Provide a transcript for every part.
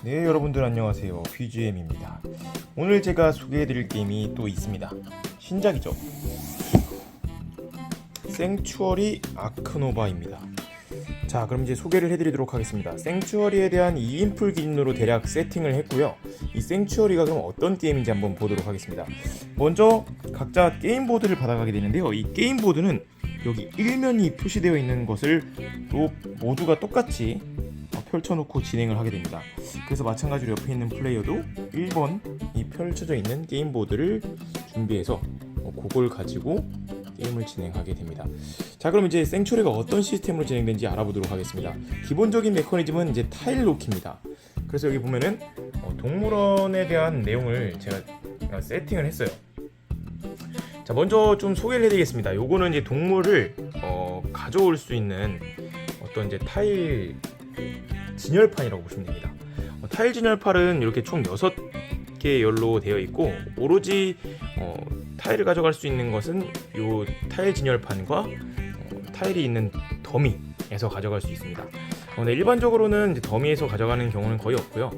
네, 여러분들 안녕하세요. BGM입니다. 오늘 제가 소개해드릴 게임이 또 있습니다. 신작이죠. 생츄어리 아크노바입니다. 자, 그럼 이제 소개를 해드리도록 하겠습니다. 생츄어리에 대한 2인풀 기준으로 대략 세팅을 했고요. 이 생츄어리가 그럼 어떤 게임인지 한번 보도록 하겠습니다. 먼저 각자 게임보드를 받아가게 되는데요. 이 게임보드는 여기 일면이 표시되어 있는 것을 또 모두가 똑같이 펼쳐놓고 진행을 하게 됩니다. 그래서 마찬가지로 옆에 있는 플레이어도 1번이 펼쳐져 있는 게임보드를 준비해서 그걸 가지고 게임을 진행하게 됩니다. 자, 그럼 이제 생츄어리가 어떤 시스템으로 진행되는지 알아보도록 하겠습니다. 기본적인 메커니즘은 이제 타일 놓기입니다. 그래서 여기 보면은 동물원에 대한 내용을 제가 세팅을 했어요. 자, 먼저 좀 소개를 해드리겠습니다. 요거는 이제 동물을 가져올 수 있는 어떤 이제 타일 진열판이라고 보시면 됩니다. 타일 진열판은 이렇게 총 6개 열로 되어 있고, 오로지 타일을 가져갈 수 있는 것은 이 타일 진열판과 타일이 있는 더미에서 가져갈 수 있습니다. 네, 일반적으로는 이제 더미에서 가져가는 경우는 거의 없고요.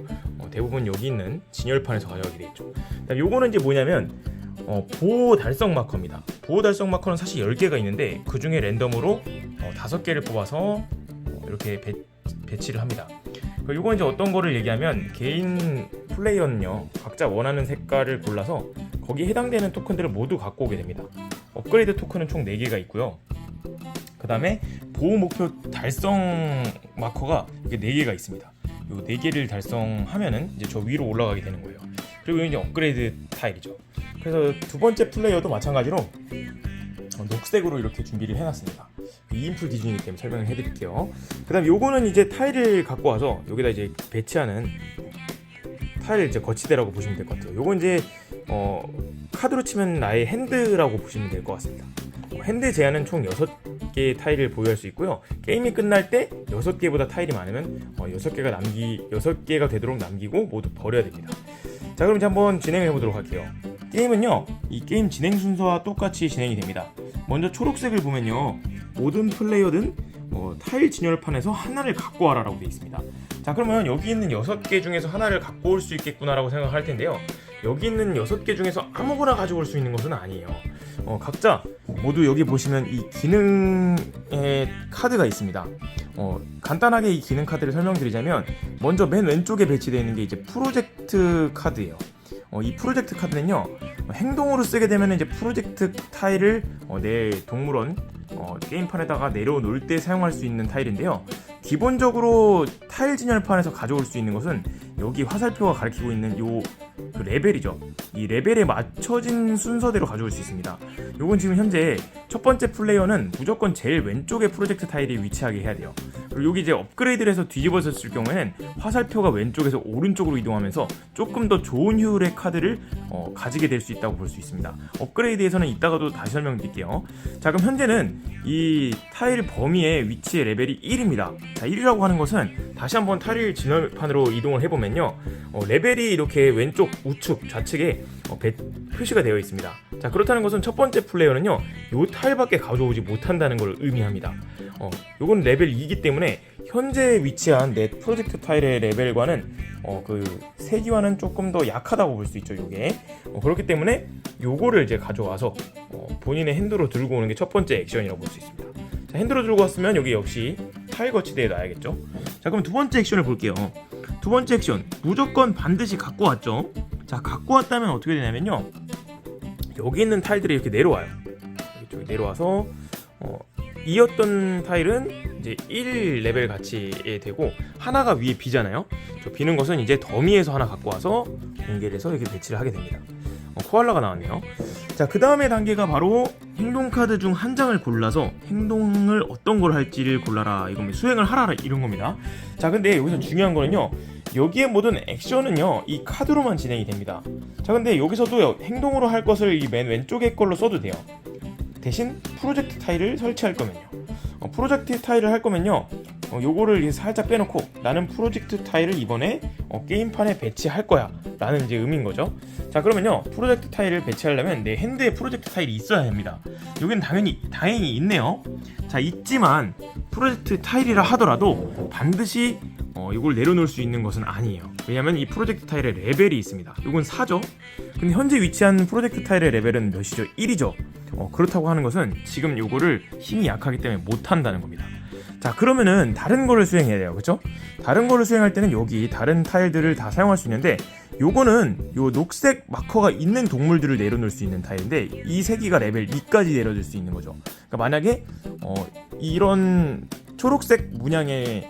대부분 여기 있는 진열판에서 가져가게 되겠죠. 요거는 이제 뭐냐면 보호 달성 마커입니다. 보호 달성 마커는 사실 10개가 있는데 그 중에 랜덤으로 5개를 뽑아서 이렇게 배치를 합니다. 요건 이제 어떤 거를 얘기하면, 개인 플레이어는요 각자 원하는 색깔을 골라서 거기에 해당되는 토큰들을 모두 갖고 오게 됩니다. 업그레이드 토큰은 총 4개가 있고요. 그 다음에 보호 목표 달성 마커가 이게 4개가 있습니다. 요 4개를 달성하면은 이제 저 위로 올라가게 되는 거예요. 그리고 이제 업그레이드 타일이죠. 그래서 두 번째 플레이어도 마찬가지로 녹색으로 이렇게 준비를 해놨습니다. 2인풀 기준이기 때문에 설명을 해드릴게요. 그 다음 요거는 이제 타일을 갖고 와서 여기다 이제 배치하는 타일 이제 거치대라고 보시면 될 것 같아요. 요건 이제 카드로 치면 나의 핸드라고 보시면 될 것 같습니다. 핸드 제한은 총 6개의 타일을 보유할 수 있고요. 게임이 끝날 때 6개보다 타일이 많으면 6개가 되도록 남기고 모두 버려야 됩니다. 자, 그럼 이제 한번 진행해 보도록 할게요. 게임은요, 이 게임 진행 순서와 똑같이 진행이 됩니다. 먼저 초록색을 보면요, 모든 플레이어든 타일 진열판에서 하나를 갖고 와라 라고 되어 있습니다. 자, 그러면 여기 있는 6개 중에서 하나를 갖고 올 수 있겠구나 라고 생각할 텐데요, 여기 있는 6개 중에서 아무거나 가져올 수 있는 것은 아니에요. 각자 모두 여기 보시면 이 기능의 카드가 있습니다. 간단하게 이 기능 카드를 설명드리자면, 먼저 맨 왼쪽에 배치되어 있는 게 이제 프로젝트 카드예요. 이 프로젝트 카드는요, 행동으로 쓰게 되면 이제 프로젝트 타일을 내 동물원 게임판에다가 내려놓을 때 사용할 수 있는 타일인데요, 기본적으로 타일 진열판에서 가져올 수 있는 것은 여기 화살표가 가리키고 있는 그 레벨이죠. 이 레벨에 맞춰진 순서대로 가져올 수 있습니다. 요건 지금 현재 첫 번째 플레이어는 무조건 제일 왼쪽에 프로젝트 타일이 위치하게 해야 돼요. 그리고 여기 이제 업그레이드를 해서 뒤집어졌을 경우에는 화살표가 왼쪽에서 오른쪽으로 이동하면서 조금 더 좋은 효율의 카드를 가지게 될 수 있다고 볼 수 있습니다. 업그레이드에서는 이따가도 다시 설명드릴게요. 자, 그럼 현재는 이 타일 범위의 위치의 레벨이 1입니다. 자, 1이라고 하는 것은 다시 한번 타일 진열판으로 이동을 해보면요, 레벨이 이렇게 왼쪽 우측 좌측에 표시가 되어 있습니다. 자, 그렇다는 것은 첫 번째 플레이어는요, 요 타일밖에 가져오지 못한다는 걸 의미합니다. 요건 레벨 2이기 때문에 현재 위치한 내 프로젝트 타일의 레벨과는 그 세기와는 조금 더 약하다고 볼 수 있죠. 요게 그렇기 때문에 요거를 이제 가져와서 본인의 핸드로 들고 오는 게 첫 번째 액션이라고 볼 수 있습니다. 자, 핸드로 들고 왔으면 여기 역시 타일 거치대에 놔야겠죠. 자, 그럼 두 번째 액션을 볼게요. 두 번째 액션, 무조건 반드시 갖고 왔죠. 자, 갖고 왔다면 어떻게 되냐면요, 여기 있는 타일들이 이렇게 내려와요. 이쪽에 내려와서 이었던 타일은 이제 1레벨 가치에 되고, 하나가 위에 비잖아요. 저 비는 것은 이제 더미에서 하나 갖고 와서 공개를 해서 이렇게 배치를 하게 됩니다. 코알라가 나왔네요. 자, 그 다음에 단계가 바로 행동 카드 중 한 장을 골라서 행동을 어떤 걸 할지를 골라라, 이겁니다. 수행을 하라, 이런 겁니다. 자, 근데 여기서 중요한 거는요, 여기에 모든 액션은요 이 카드로만 진행이 됩니다. 자, 근데 여기서도 행동으로 할 것을 이 맨 왼쪽에 걸로 써도 돼요. 대신 프로젝트 타일을 설치할 거면요, 프로젝트 타일을 할 거면요, 요거를 살짝 빼놓고 나는 프로젝트 타일을 이번에 게임판에 배치할 거야 라는 이제 의미인 거죠. 자, 그러면요, 프로젝트 타일을 배치하려면 내 핸드에 프로젝트 타일이 있어야 합니다. 여기는 다행히 있네요. 자, 있지만 프로젝트 타일이라 하더라도 반드시 이걸 내려놓을 수 있는 것은 아니에요. 왜냐면 이 프로젝트 타일의 레벨이 있습니다. 이건 4죠. 근데 현재 위치한 프로젝트 타일의 레벨은 몇이죠? 1이죠. 그렇다고 하는 것은 지금 요거를 힘이 약하기 때문에 못한다는 겁니다. 자, 그러면은 다른 거를 수행해야 돼요. 그쵸? 다른 거를 수행할 때는 여기 다른 타일들을 다 사용할 수 있는데, 요거는 요 녹색 마커가 있는 동물들을 내려놓을 수 있는 타일인데, 이 3개가 레벨 2까지 내려줄 수 있는 거죠. 그러니까 만약에 이런 초록색 문양의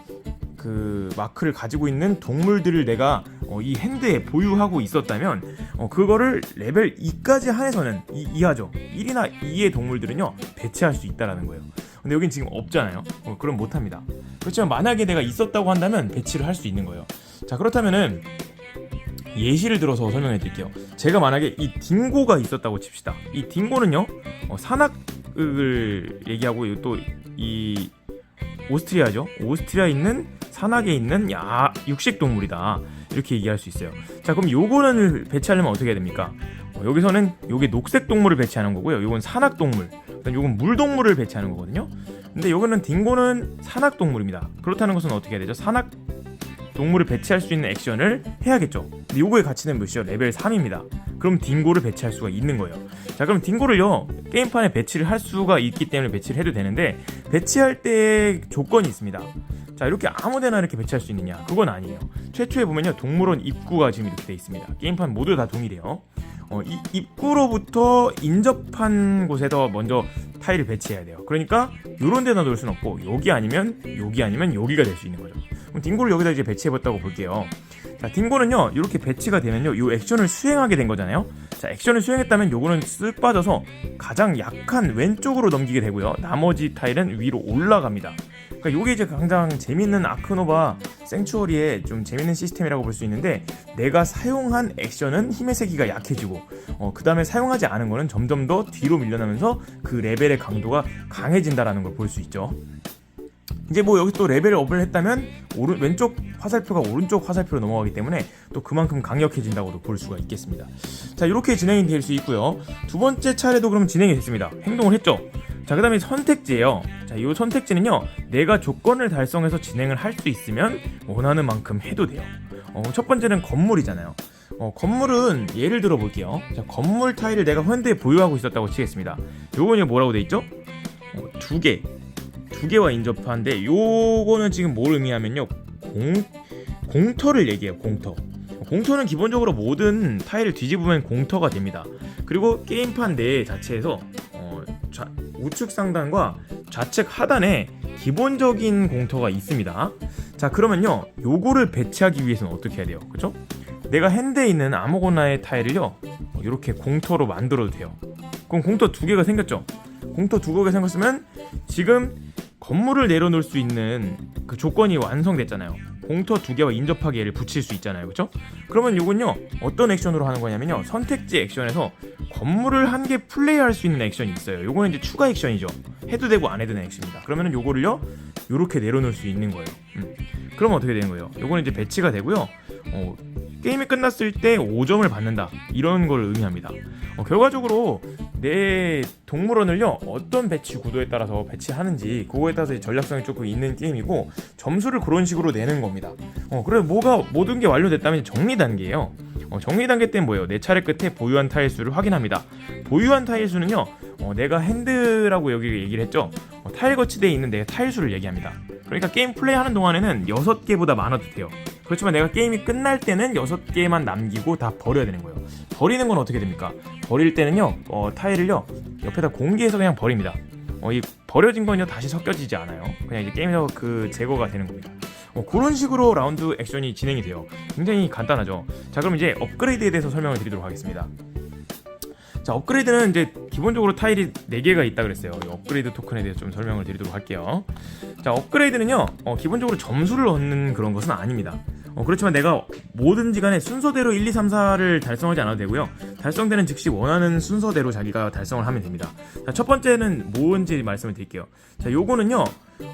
그 마크를 가지고 있는 동물들을 내가 이 핸드에 보유하고 있었다면 그거를 레벨 2까지 한해서는 이하죠. 1이나 2의 동물들은요 배치할 수 있다라는 거예요. 근데 여긴 지금 없잖아요. 그럼 못합니다. 그렇지만 만약에 내가 있었다고 한다면 배치를 할 수 있는 거예요. 자, 그렇다면은 예시를 들어서 설명해 드릴게요. 제가 만약에 이 딩고가 있었다고 칩시다. 이 딩고는요 산악을 얘기하고, 또 이 오스트리아죠. 오스트리아에 있는 산악에 있는 육식 동물이다, 이렇게 얘기할 수 있어요. 자, 그럼 요거는 배치하려면 어떻게 해야 됩니까? 여기서는 요게 녹색 동물을 배치하는 거고요. 요건 산악 동물, 그다음 요건 물 동물을 배치하는 거거든요. 근데 요거는 딩고는 산악 동물입니다. 그렇다는 것은 어떻게 해야 되죠? 산악 동물을 배치할 수 있는 액션을 해야겠죠. 근데 요거의 가치는 몇이죠? 레벨 3입니다. 그럼 딩고를 배치할 수가 있는 거예요. 자, 그럼 딩고를요 게임판에 배치를 할 수가 있기 때문에 배치를 해도 되는데, 배치할 때 조건이 있습니다. 자, 이렇게 아무데나 이렇게 배치할 수 있느냐? 그건 아니에요. 최초에 보면요 동물원 입구가 지금 이렇게 돼 있습니다. 게임판 모두 다 동일해요. 이 입구로부터 인접한 곳에서 먼저 타일을 배치해야 돼요. 그러니까 요런 데다 놓을 수는 없고, 여기 아니면 여기가 될 수 있는 거죠. 그럼 딩고를 여기다 이제 배치해봤다고 볼게요. 자, 딩고는요 이렇게 배치가 되면요 요 액션을 수행하게 된 거잖아요. 자, 액션을 수행했다면 요거는 쓱 빠져서 가장 약한 왼쪽으로 넘기게 되고요, 나머지 타일은 위로 올라갑니다. 그러니까 요게 이제 가장 재밌는 아크노바 생추어리의 좀 재밌는 시스템이라고 볼 수 있는데, 내가 사용한 액션은 힘의 세기가 약해지고 그 다음에 사용하지 않은 거는 점점 더 뒤로 밀려나면서 그 레벨의 강도가 강해진다라는 걸 볼 수 있죠. 이제 뭐 여기 또 레벨 업을 했다면 왼쪽 화살표가 오른쪽 화살표로 넘어가기 때문에 또 그만큼 강력해진다고도 볼 수가 있겠습니다. 자, 이렇게 진행이 될 수 있고요. 두 번째 차례도 그럼 진행이 됐습니다. 행동을 했죠. 자, 그 다음에 선택지예요. 자, 이 선택지는요 내가 조건을 달성해서 진행을 할 수 있으면 원하는 만큼 해도 돼요. 첫 번째는 건물이잖아요. 건물은 예를 들어 볼게요. 자, 건물 타일을 내가 현대에 보유하고 있었다고 치겠습니다. 요거는 뭐라고 돼 있죠? 두 개와 인접하는데, 요거는 지금 뭘 의미하면요 공터를 얘기해요. 공터는 기본적으로 모든 타일을 뒤집으면 공터가 됩니다. 그리고 게임판 내 자체에서 우측 상단과 좌측 하단에 기본적인 공터가 있습니다. 자, 그러면요 요거를 배치하기 위해서는 어떻게 해야 돼요? 그쵸? 내가 핸드에 있는 아무거나의 타일을요 이렇게 공터로 만들어도 돼요. 그럼 공터 2개가 생겼죠? 공터 2개가 생겼으면 지금 건물을 내려놓을 수 있는 그 조건이 완성됐잖아요. 공터 2개와 인접하게 얘를 붙일 수 있잖아요. 그쵸? 그러면 요건요 어떤 액션으로 하는 거냐면요, 선택지 액션에서 건물을 1개 플레이할 수 있는 액션이 있어요. 요거는 이제 추가 액션이죠. 해도 되고 안 해도 되는 액션입니다. 그러면은 요거를요 요렇게 내려놓을 수 있는 거예요. 그러면 어떻게 되는 거예요? 요거는 이제 배치가 되고요, 게임이 끝났을 때 5점을 받는다, 이런 걸 의미합니다. 결과적으로 내 동물원을요 어떤 배치 구도에 따라서 배치하는지 그거에 따라서 전략성이 조금 있는 게임이고, 점수를 그런 식으로 내는 겁니다. 그래 모든 게 완료됐다면 정리 단계예요. 정리 단계 때는 뭐예요? 내 차례 끝에 보유한 타일 수를 확인합니다. 보유한 타일 수는요 내가 핸드라고 여기 얘기를 했죠. 타일 거치대에 있는 내 타일 수를 얘기합니다. 그러니까 게임 플레이하는 동안에는 6개보다 많아도 돼요. 그렇지만 내가 게임이 끝날 때는 6개만 남기고 다 버려야 되는 거예요. 버리는 건 어떻게 됩니까? 버릴 때는요 타일을요 옆에다 공개해서 그냥 버립니다. 이 버려진 건요 다시 섞여지지 않아요. 그냥 이제 게임에서 그 제거가 되는 겁니다. 그런 식으로 라운드 액션이 진행이 돼요. 굉장히 간단하죠. 자, 그럼 이제 업그레이드에 대해서 설명을 드리도록 하겠습니다. 자, 업그레이드는 이제 기본적으로 타일이 4개가 있다 그랬어요. 이 업그레이드 토큰에 대해서 좀 설명을 드리도록 할게요. 자, 업그레이드는요 기본적으로 점수를 얻는 그런 것은 아닙니다. 그렇지만 내가 뭐든지 간에 순서대로 1, 2, 3, 4를 달성하지 않아도 되고요, 달성되는 즉시 원하는 순서대로 자기가 달성을 하면 됩니다. 자, 첫 번째는 뭔지 말씀을 드릴게요. 자, 요거는요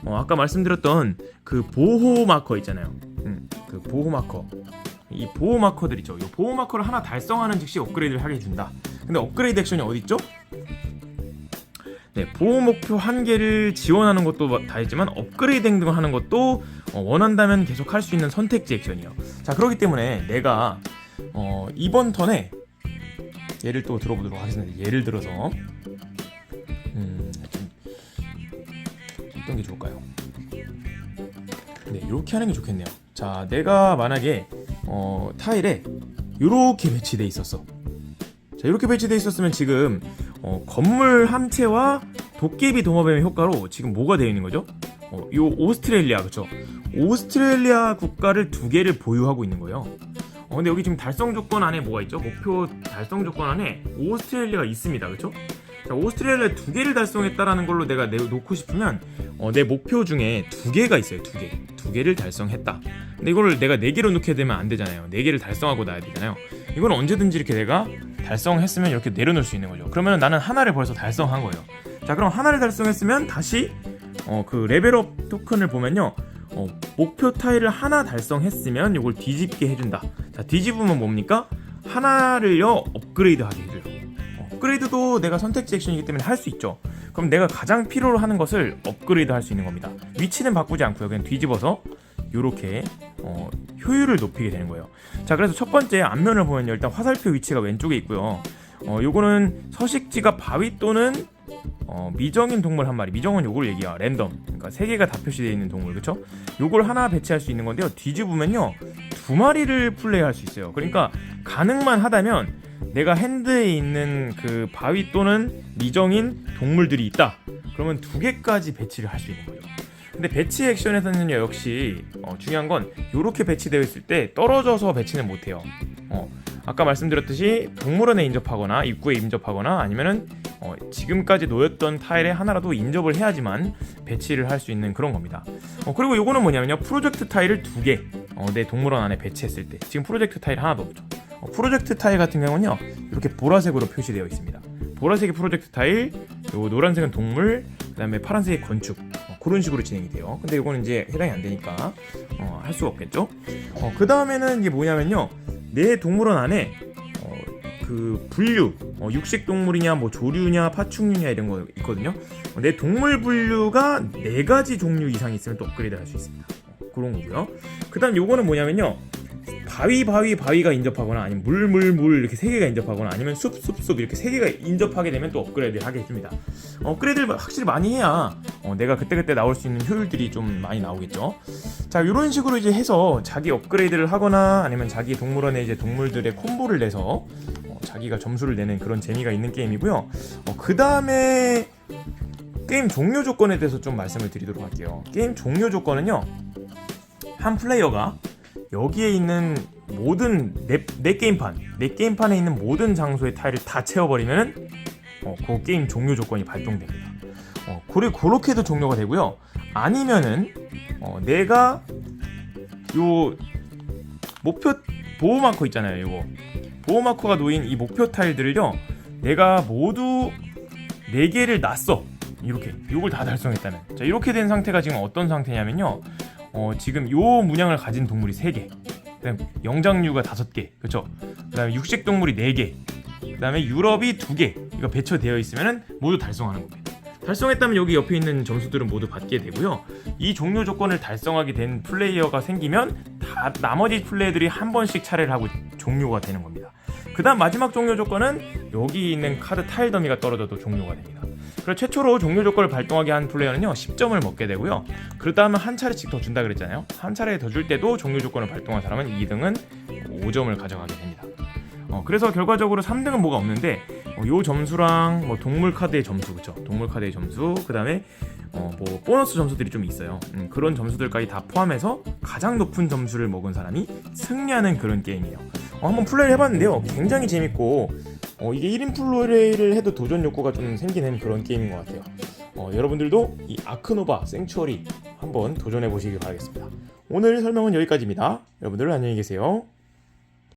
아까 말씀드렸던 그 보호 마커 있잖아요. 그 보호 마커, 이 보호 마커들 있죠. 이 보호 마커를 하나 달성하는 즉시 업그레이드를 하게 해준다. 근데 업그레이드 액션이 어디 있죠? 네, 보호 목표 1개를 지원하는 것도 다 있지만 업그레이드 행동을 하는 것도 원한다면 계속 할 수 있는 선택지 액션이에요. 자, 그렇기 때문에 내가 이번 턴에 예를 또 들어보도록 하겠습니다. 예를 들어서 어떤 게 좋을까요? 네, 이렇게 하는 게 좋겠네요. 자, 내가 만약에 타일에 이렇게 배치돼 있었어. 자, 이렇게 배치돼 있었으면 지금 건물 한 채와 도깨비 동화뱀의 효과로 지금 뭐가 되어 있는 거죠? 요 오스트레일리아, 그쵸? 오스트레일리아 국가를 2개를 보유하고 있는 거예요. 근데 여기 지금 달성 조건 안에 뭐가 있죠? 목표 달성 조건 안에 오스트레일리아가 있습니다, 그쵸? 자, 오스트레일리아 2개를 달성했다라는 걸로 내가 놓고 싶으면 내 목표 중에 2개가 있어요. 2개를 달성했다. 근데 이걸 내가 4개로 놓게 되면 안 되잖아요. 4개를 달성하고 놔야 되잖아요. 이건 언제든지 이렇게 내가 달성했으면 이렇게 내려놓을 수 있는 거죠. 그러면 나는 하나를 벌써 달성한 거예요. 자, 그럼 하나를 달성했으면 다시 그 레벨업 토큰을 보면요, 목표 타일을 하나 달성했으면 이걸 뒤집게 해준다. 자, 뒤집으면 뭡니까? 하나를요 업그레이드하게 해줘요. 업그레이드도 내가 선택지 액션이기 때문에 할 수 있죠. 그럼 내가 가장 필요로 하는 것을 업그레이드 할 수 있는 겁니다. 위치는 바꾸지 않고요, 그냥 뒤집어서 이렇게 효율을 높이게 되는 거예요. 자, 그래서 첫 번째 앞면을 보면요, 일단 화살표 위치가 왼쪽에 있고요. 요거는 서식지가 바위 또는 미정인 동물 한 마리. 미정은 요걸 얘기야. 랜덤. 그러니까 3개가 다 표시되어 있는 동물, 그쵸? 요걸 하나 배치할 수 있는 건데요, 뒤집으면요 2마리를 플레이할 수 있어요. 그러니까 가능만 하다면 내가 핸드에 있는 그 바위 또는 미정인 동물들이 있다, 그러면 2개까지 배치를 할 수 있는 거죠. 근데 배치 액션에서는요, 역시 중요한 건 이렇게 배치되어 있을 때 떨어져서 배치는 못해요. 아까 말씀드렸듯이 동물원에 인접하거나 입구에 인접하거나 아니면은 지금까지 놓였던 타일에 하나라도 인접을 해야지만 배치를 할 수 있는 그런 겁니다. 그리고 요거는 뭐냐면요, 프로젝트 타일을 2개 내 동물원 안에 배치했을 때 지금 프로젝트 타일 하나도 없죠. 프로젝트 타일 같은 경우는요, 이렇게 보라색으로 표시되어 있습니다. 보라색이 프로젝트 타일, 요 노란색은 동물, 그 다음에 파란색이 건축, 그런 식으로 진행이 돼요. 근데 이거는 이제 해당이 안 되니까 할 수가 없겠죠. 그 다음에는 이게 뭐냐면요, 내 동물원 안에 그 분류, 육식 동물이냐 뭐 조류냐 파충류냐 이런 거 있거든요. 내 동물 분류가 4가지 종류 이상 있으면 또 업그레이드 할 수 있습니다. 그런 거고요. 그 다음 요거는 뭐냐면요, 바위가 인접하거나 아니면 물 이렇게 3개가 인접하거나 아니면 숲 이렇게 3개가 인접하게 되면 또 업그레이드 하게 해줍니다. 업그레이드를 확실히 많이 해야 내가 그때그때 나올 수 있는 효율들이 좀 많이 나오겠죠. 자, 이런 식으로 이제 해서 자기 업그레이드를 하거나 아니면 자기 동물원에 이제 동물들의 콤보를 내서 자기가 점수를 내는 그런 재미가 있는 게임이고요. 그 다음에 게임 종료 조건에 대해서 좀 말씀을 드리도록 할게요. 게임 종료 조건은요, 한 플레이어가 여기에 있는 모든 내 게임판에 있는 모든 장소의 타일을 다 채워버리면 그 게임 종료 조건이 발동됩니다. 그렇게도 종료가 되고요. 아니면은 내가 요 목표 보호 마커 있잖아요. 요거 보호 마커가 놓인 이 목표 타일들을요, 내가 모두 4개를 놨어. 이렇게 요걸 다 달성했다면, 자, 이렇게 된 상태가 지금 어떤 상태냐면요, 지금 요 문양을 가진 동물이 3개, 그다음 영장류가 5개, 그렇죠? 그다음에 육식 동물이 4개, 그다음에 유럽이 2개, 이거 배치되어 있으면은 모두 달성하는 겁니다. 달성했다면 여기 옆에 있는 점수들은 모두 받게 되고요. 이 종료 조건을 달성하게 된 플레이어가 생기면 다 나머지 플레이들이 한 번씩 차례를 하고 종료가 되는 겁니다. 그 다음 마지막 종료 조건은 여기 있는 카드 타일 더미가 떨어져도 종료가 됩니다. 그리고 최초로 종료 조건을 발동하게 한 플레이어는요 10점을 먹게 되고요. 그 다음에 한 차례씩 더 준다 그랬잖아요. 한 차례 더 줄 때도 종료 조건을 발동한 사람은 2등은 5점을 가져가게 됩니다. 그래서 결과적으로 3등은 뭐가 없는데 요 점수랑 뭐 동물 카드의 점수, 그쵸? 동물 카드의 점수, 그 다음에 뭐 보너스 점수들이 좀 있어요. 그런 점수들까지 다 포함해서 가장 높은 점수를 먹은 사람이 승리하는 그런 게임이에요. 한번 플레이를 해봤는데요, 굉장히 재밌고 이게 1인 플레이를 해도 도전 욕구가 좀 생기는 그런 게임인 것 같아요. 여러분들도 이 아크노바 생츄어리 한번 도전해 보시길 바라겠습니다. 오늘 설명은 여기까지입니다. 여러분들 안녕히 계세요.